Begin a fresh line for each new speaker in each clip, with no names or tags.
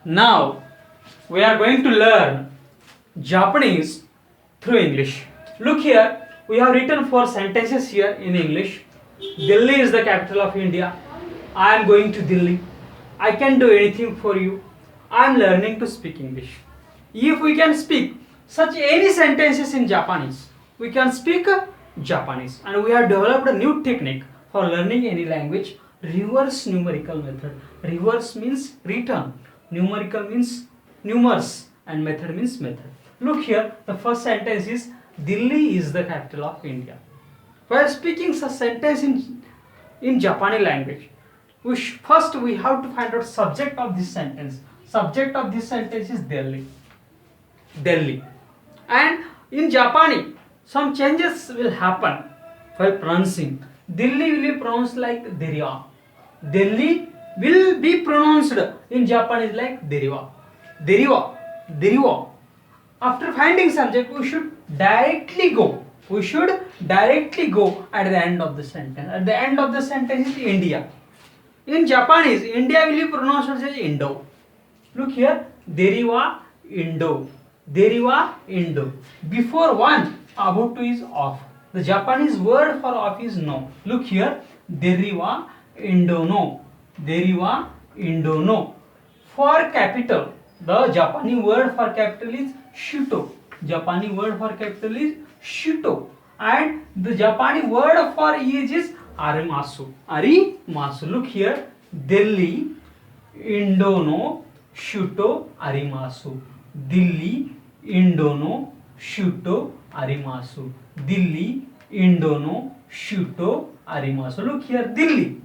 Now we are going to learn Japanese through English. Look here, we have written 4 sentences here in English. Delhi is the capital of India. I am going to Delhi. I can do anything for you. I am learning to speak English. If we can speak such any sentences in Japanese, we can speak Japanese, and we have developed a new technique for learning any language, reverse numerical method. Reverse means return, numerical means numerous, and method means method. Look here, the first sentence is Delhi is the capital of India. While speaking such sentence in Japanese language, first we have to find out subject of this sentence. Subject of this sentence is Delhi. Delhi. And in Japanese, some changes will happen while pronouncing. Delhi will be pronounced like Deriva. Delhi will be pronounced in Japanese like Deriva. Deriva. Deriva. After finding subject, we should directly go. We should directly go at the end of the sentence. At the end of the sentence is India. In Japanese, India will be pronounced as Indo. Look here, Deriva, Indo. Deriva, Indo. Before one, about two is off. The Japanese word for off is no. Look here, Deriva, Indo, no. Deriva, Indo, no. For capital, the Japanese word for capital is Shuto. Japanese word for capital is Shuto. And the Japanese word for age is Arimasu. Arimasu. Look here, Delhi, Indo, no. Shuto, Arimasu. Delhi, Indo, no. Shuto, Arimasu. Delhi, Indo, no. Shuto, Arimasu. Look here, Delhi.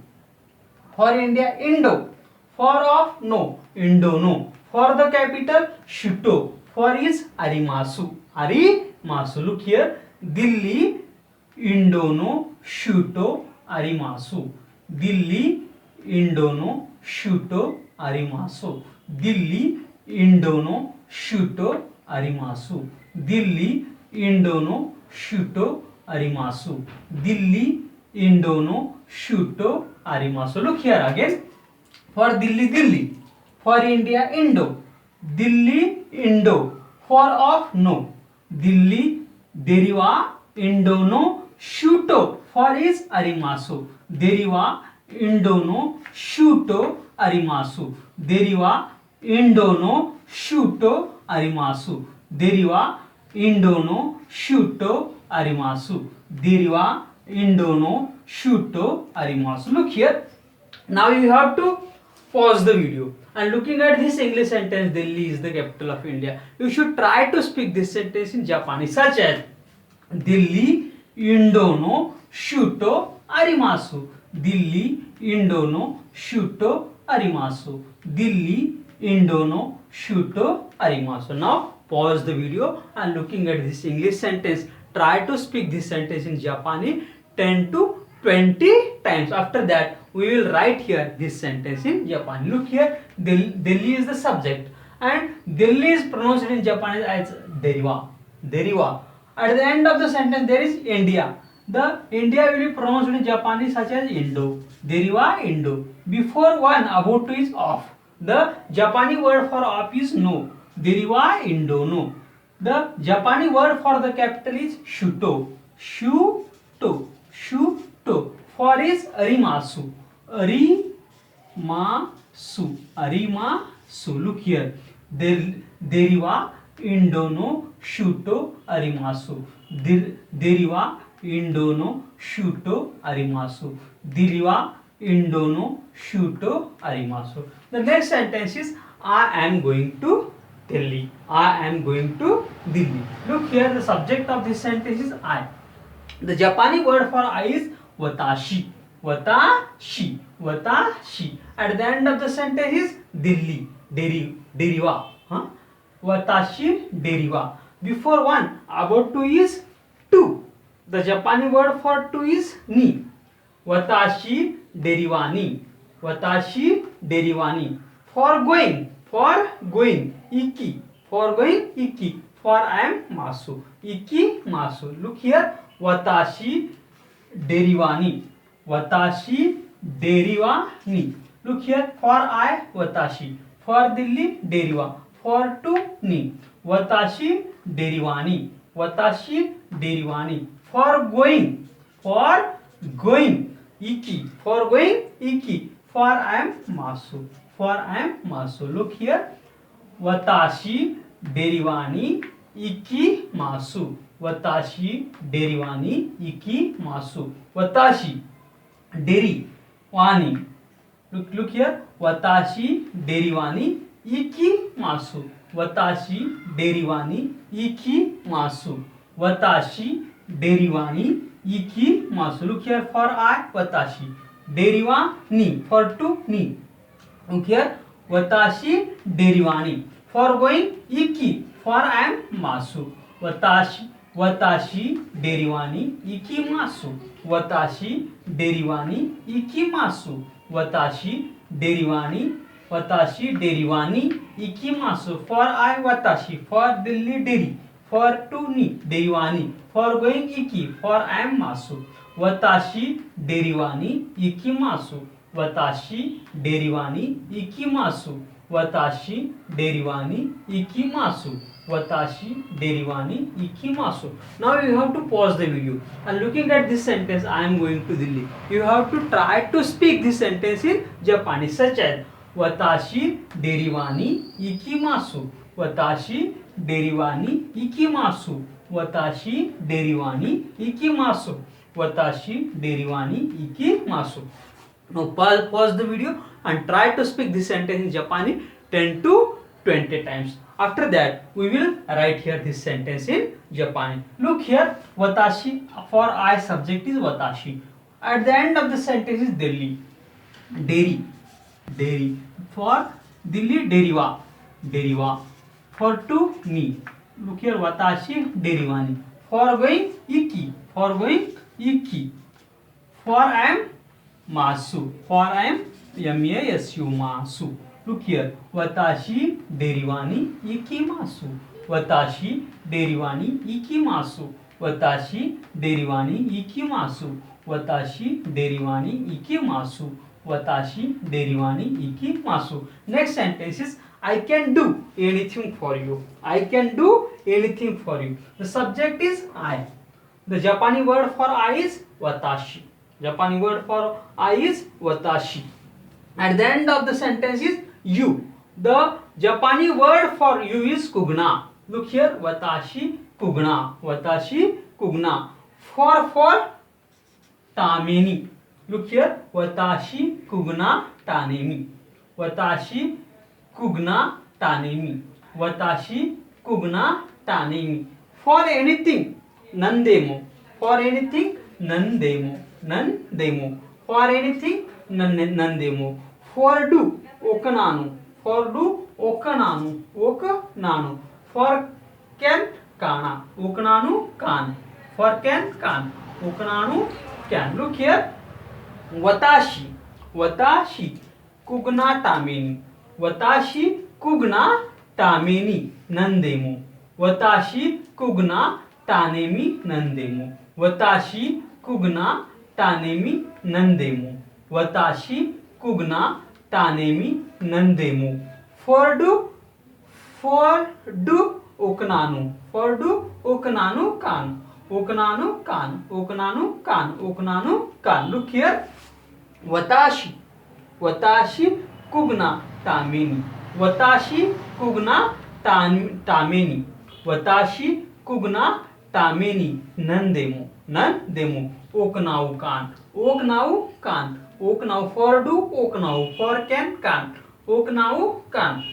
For India, Indo. For of, no. Indo, no. For the capital, Shuto. For is Arimasu. Arimasu. Look here, Delhi, Indo, no. Shuto, Arimasu. Delhi, Indo, no. Shuto, Arimasu. Delhi, Indo, no. Shuto, Arimasu. Delhi, Indo, no. Shuto, Arimasu. Delhi, Indo, no. Shuto, Arimasu. Look here again. For Delhi, Delhi. For India, Indo. Delhi, Indo. For of, no. Delhi, Deriva, Indo, no. Shuto. For is Arimasu. Deriva, Indo, no. Shuto, Arimasu. Deriva, Indo, no. Shuto, Arimasu. Deriva, Indo, no. Shuto, Arimasu. Deriva, Indo, no. Shuto, Arimasu. Look here. Now you have to pause the video and looking at this English sentence, Delhi is the capital of India, you should try to speak this sentence in Japanese, such as Delhi, Indo, no. Shuto, Arimasu. Delhi, Indo, no. Shuto, Arimasu. Delhi, Indo, no. Shuto, Arimasu. Now pause the video and looking at this English sentence, try to speak this sentence in Japanese 10 to 20 times. After that, we will write here this sentence in Japanese. Look here, Delhi is the subject and Delhi is pronounced in Japanese as Deriva. Deriva. At the end of the sentence, there is India. The India will be pronounced in Japanese such as Indo. Deriva, Indo. Before one, about two is off. The Japanese word for off is no. Deriva, Indo, no. The Japanese word for the capital is Shuto. Shuto. Shuto. For is Arimasu. Arimasu. Arimasu. Look here. Deriva, Indo, no. Shuto, Arimasu. Deriva, Indo, no. Shuto, Arimasu. Deriva, Indo, no. Shuto, Arimasu. The next sentence is I am going to Delhi. I am going to Delhi. Look here, the subject of this sentence is I. The Japanese word for I is Watashi. Watashi. Watashi. At the end of the sentence is Delhi. Deriva. Watashi, Deriva. Before one, about two is two. The Japanese word for two is ni. Watashi, Derivani. Watashi, Derivani. For going, Iki. For going, Iki. For I am Masu. Iki, Masu. Look here, Watashi, Derivani. Watashi, Derivani. Look here, for I, Watashi. for Delhi, deriva. For to, ni. Watashi, derivani. Watashi, derivani. For going, iki. For going, iki. For I am masu. For I am masu. Look here. Watashi, derivani, iki masu. Watashi, derivani, iki masu. Watashi, derivani. Look here. Watashi, derivani, iki masu. Watashi, derivani, iki masu. Watashi, derivani, iki masu. Look here. For I, watashi. Derivani. For to, ni. Look here. Watashi, derivani. For going, iki. For I am masu. Watashi, derivani, iki masu. Watashi, derivani, iki masu. Watashi, derivani, iki masu. For I, watashi. For Delhi, deri. For to, ni. Derivani. For going, iki. For I am masu. Watashi, derivani, iki masu. Watashi, derivani, iki masu. Watashi, derivani, iki masu. Watashi, derivani, iki masu. Now you have to pause the video and looking at this sentence, I am going to Delhi. You have to try to speak this sentence in Japanese, such as watashi, derivani, iki masu. Watashi, derivani, iki masu. Watashi, derivani, iki masu. Watashi, derivani, iki masu. Now pause the video and try to speak this sentence in Japanese 10 to 20 times. After that, we will write here this sentence in Japanese. Look here, watashi. For I, subject is watashi. At the end of the sentence is Delhi. Deri. For Delhi, deriva. For to, ni. Look here, watashi, derivani. For going, iki. For I am masu. For I am masu, masu. Look here. Watashi, derivani, iki masu. Watashi, derivani, iki masu. Watashi, derivani, iki masu. Watashi, derivani, iki masu. Watashi, derivani, iki masu. Next sentence is I can do anything for you. I can do anything for you. The subject is I. The Japanese word for I is watashi. Japanese word for I is watashi. At the end of the sentence is you. The Japanese word for you is kugna. Look here, watashi kugna. Watashi kugna. For tameni. Look here, watashi kugna tanemi. Watashi kugna tanemi. Watashi kugna tanemi. For anything, nandemo. For anything, nandemo. For anything, nandemo. For do, okananu. For do, okananu. For can, kana. Okananu, kan. For can, okananu, can. Look here. Watashi, kugna tameni. Watashi kugna tameni, nandemo. Watashi kugna tanemi, nandemo. Watashi kugna tanemi, nandemo. Watashi kugna tanemi, nandemo. For do, okananu. For do, okananu, kan. Okananu, kan. Look here. Watashi kugna tameni. Watashi kugna tameni. Watashi kugna tameni, nandemo. Okanau, kan. Okanau. For do, okanau. For can, okanau, kan.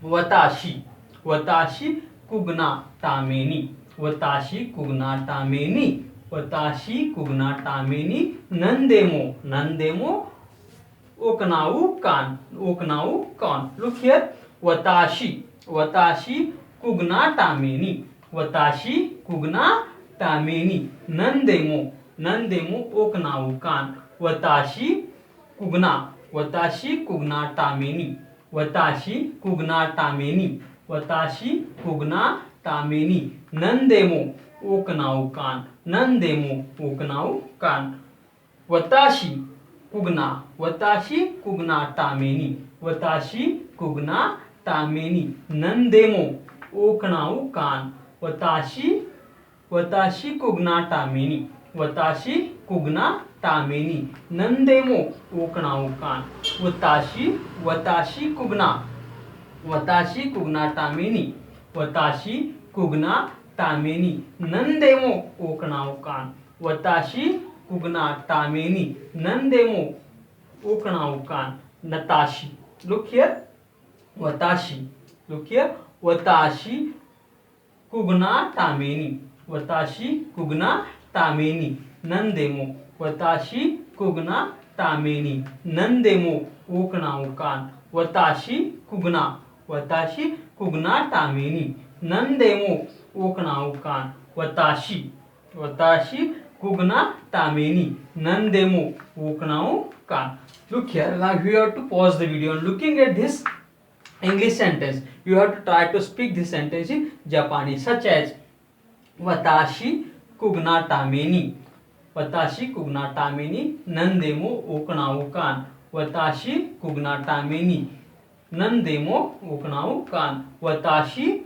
Watashi kugna tameni. Watashi kugna tameni. Watashi kugna tameni, nandemo. Okanau, kan. Look here. Watashi kugna tameni. Watashi kugna tameni, nandemo. Okanau, kan. Watashi kugna tameni. Watashi kugna tameni. Watashi kugna tameni, nandemo. Okanau, kan. Okanau, kan. Watashi kugna tameni. Watashi कुगना तामेनी नंदेमो ओकनाऊ can't वताशी कुगना तामेनी वताशी कुगना तामेनी नंदेमो ओकनाऊ can't वताशी कुगना तामेनी वताशी कुगना तामेनी नंदेमो ओकनाऊ can't वताशी कुगना तामेनी नंदेमो ओकनाऊ can't नताशी. Look here. Watashi. Look here. Watashi kugna tameni. Watashi kugna tameni. Nandemo. Watashi kugna tameni. Nandemo. Okna ukan. Watashi kugna. Watashi kugna tameni. Nandemo. Okna ukan. Watashi kugna tameni. Nandemo. Okna ukan. Look here. Now you have to pause the video and looking at this English sentence, you have to try to speak this sentence in Japanese, such as watashi kugna tameni. Watashi kugna tameni nandemo okanau kan. Watashi kugna tameni nandemo okanau kan. Watashi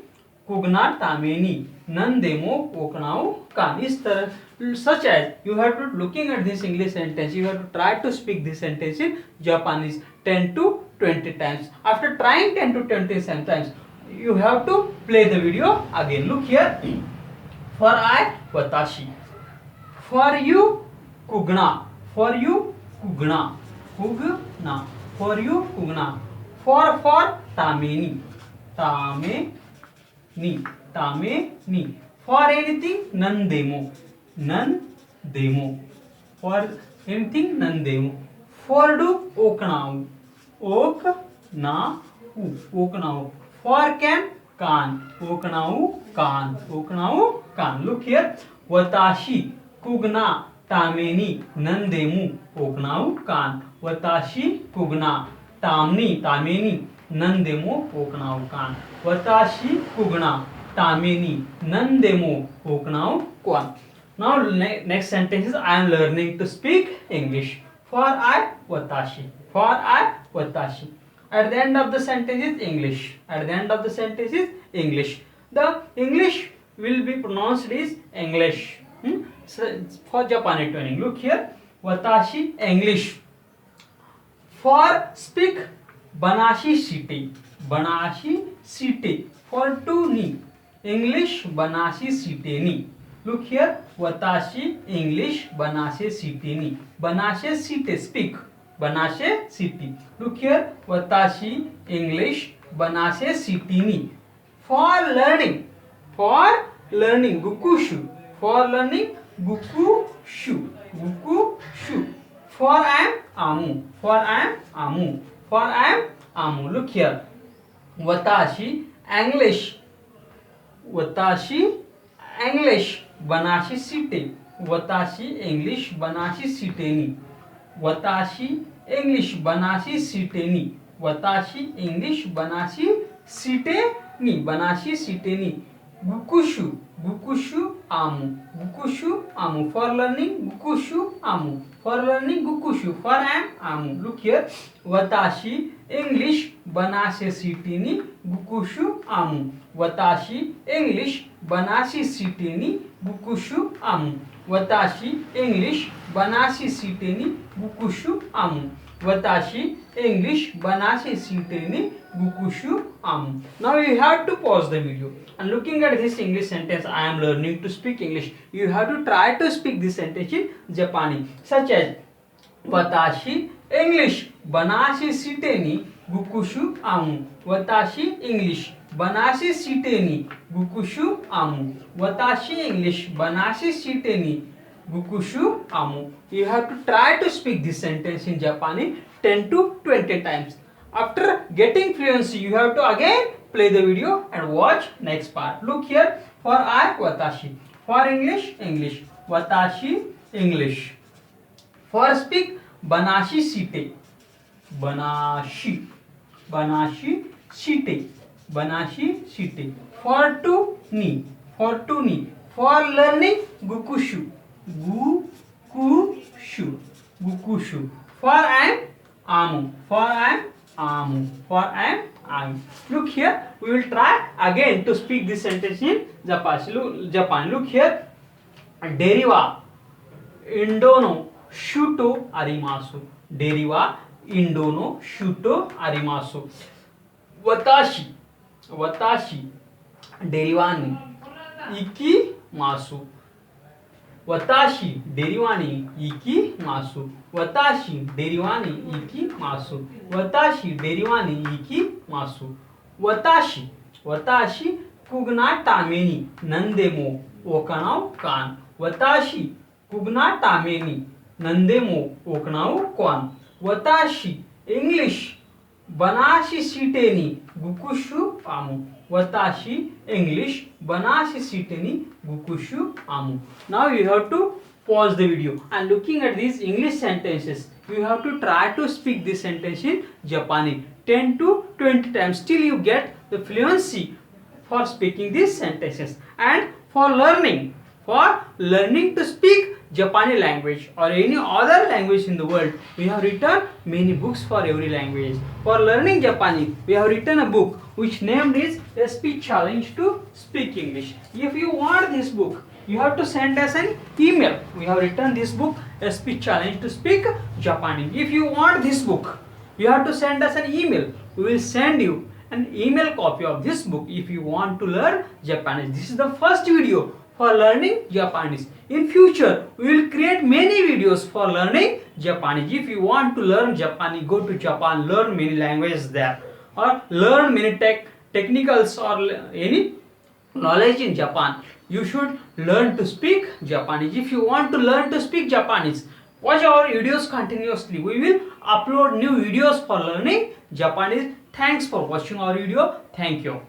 kugna tameni nandemo okanau kan. इस तरह, such as you have to looking at this English sentence, you have to try to speak this sentence in Japanese 10 to 20 times. After trying 10 to 20 times, you have to play the video again. Look here. For I, watashi. For you, kugna. For you, kugna. Kugna. For you, kugna. For tameni. Tameni. For anything, nandemo. Nandemo. For anything, nandemo. For do, oknau. Oknau. For can, oknau kan. Look here. Watashi kugna tameni nandemu oknau kan. Watashi kugna tameni nandemu oknau kan. Watashi kugna tameni nandemu oknau kan. Now next sentence is I am learning to speak English. For I, watashi. For I, watashi. At the end of the sentence is English. At the end of the sentence is English. The English will be pronounced as English. So for Japanese tuning. Look here. Watashi, English. For speak, banashi city. Banashi city. For to ni. English, banashi city ni. Look here. Watashi, English, banashe city ni. Banashe city, speak. Banashe city. Look here. Watashi, English, banashe city ni. For learning. For learning. Gukushu. For learning. Gukushu. Gukushu. For I am amu. For I am amu. For I am amu. Look here. Watashi, English. Watashi, English, banashi city. Watashi, English, banashi city ni. Watashi, English, banashi city ni. Watashi, English, banashi city ni. Banashi city ni. Gukushu. Gukushu amu. Gukushu amu. For learning, gukushu amu. For learning, gukushu. For I am amu. Look here. Watashi, English, banashe city ni. Gukushu amu. Watashi, English, banashi city ni. Gukushu amu. Watashi, English, banashi city ni. Gukushu amu. Watashi, English, banashi city ni. Gukushu amu. Now you have to pause the video and looking at this English sentence, I am learning to speak English. You have to try to speak this sentence in Japanese, such as Watashi, English, banashi city ni. Gukushu amu. Watashi, English, banashi city ni. Gukushu amu. Watashi, English, banashi city ni. Gukushu amu. You have to try to speak this sentence in Japanese 10 to 20 times. After getting fluency, you have to again play the video and watch next part. Look here. For I, watashi. For English, English. Watashi, English. For speak, banashi city. Banashi. Banashi city. Banashi city. For to ni. For to ni. For learning, gukushu. Gukushu. Gukushu. For I am amu. For I am amu. For I am Ami. Look here, we will try again to speak this sentence in Japan. Look here, deriva Indo no shuto arimasu. Deriva Indo no shuto arimasu. Watashi deriva ni ikimasu. Watashi deriva ni ikimasu. Watashi deriva ni ikimasu. Watashi deriva ni ikimasu. Watashi kugna tameni nandemo okanao kan. Watashi kugna tameni nandemo okanao kan. Watashi English Banashi siteni gukushu amu. Watashi English Banashi siteni gukushu amu. Now you have to pause the video and looking at these English sentences, you have to try to speak this sentence in Japanese 10 to 20 times till you get the fluency for speaking these sentences. And for learning to speak Japanese language or any other language in the world, we have written many books for every language. For learning Japanese, we have written a book which named is SP Challenge to Speak English. If you want this book, you have to send us an email. We have written this book SP Challenge to Speak Japanese. If you want this book, you have to send us an email. We will send you an email copy of this book if you want to learn Japanese. This is the first video for learning Japanese. In future, we will create many videos for learning Japanese. If you want to learn Japanese, go to Japan, learn many languages there, or learn many technicals or any knowledge in Japan. You should learn to speak Japanese. If you want to learn to speak Japanese, watch our videos continuously. We will upload new videos for learning Japanese. Thanks for watching our video. Thank you.